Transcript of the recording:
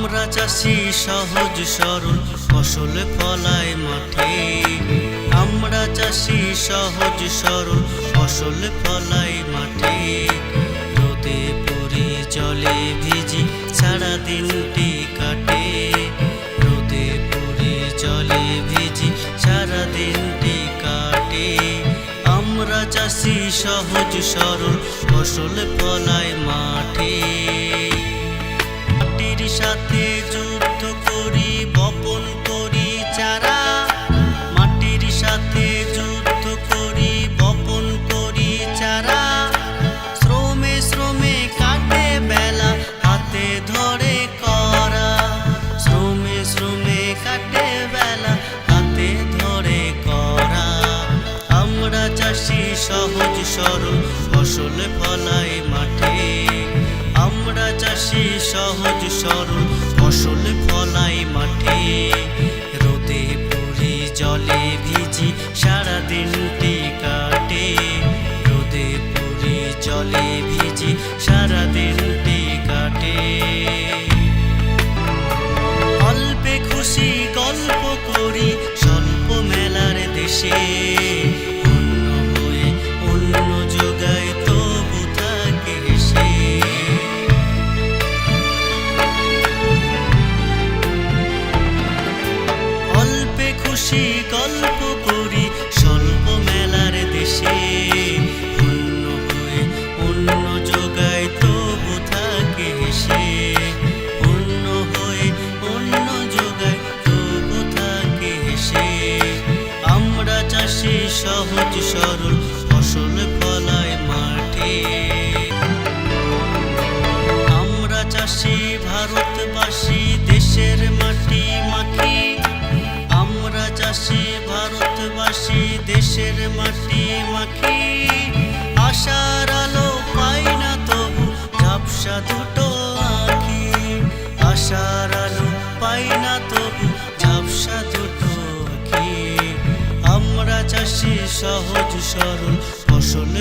আমরা চাষি সহজ সরল ফসল ফলাই মাঠে। আমরা চাষি সহজ সরল ফসল ফলাই মাঠে। রোদে পুরি জলে ভিজি সারা দিনটি কাটে। রোদে পুরি জলে ভিজি সারা দিনটি কাটে। আমরা চাষি সহজ সরল ফসল ফলাই মাঠে। মাটির সাথে যুদ্ধ করি বপন করি চারা। মাটির সাথে যুদ্ধ করি বপন করি চারা। শ্রমে শ্রমে কাটে বেলা হাতে ধরে করা। শ্রমে শ্রমে কাটে বেলা হাতে ধরে করা। আমরা চাষি সহজ সরল ফসল ফলাই মাঠে। আমরা চাষি সহজ সরল ফসল ফলাই মাঠে। রোদে পুরি জলে ভিজি সারা দিনটি কাটে। রোদে পুরি জলে ভিজি সারা দিনটি কাটে। অল্পে খুশি গল্প করি স্বল্প মেলার দেশে। অন্য হয়ে অন্য যোগায় তবু থাকে হেসে। অল্পে খুশি গল্প করি স্বল্প মেলার দেশে। অন্য হয়ে অন্য যোগায় তবু থাকে হেসে। অন্য হয়ে অন্য যোগায় তবু থাকে হেসে। আমরা চাষি সহজ সরল ফসল ফলাই মাঠে। আমরা চাষি ভারতবাসী দেশের মাটি মাখি। আমরা চাষি ভারতবাসী দেশের মাটি মাখি। আশার আলো পাই না তবু ঝাপসা দুটো আঁখি। আশার আলো পাই না তবু ঝাপসা দুটো আঁখি। আমরা চাষি সহজ সরল ফসল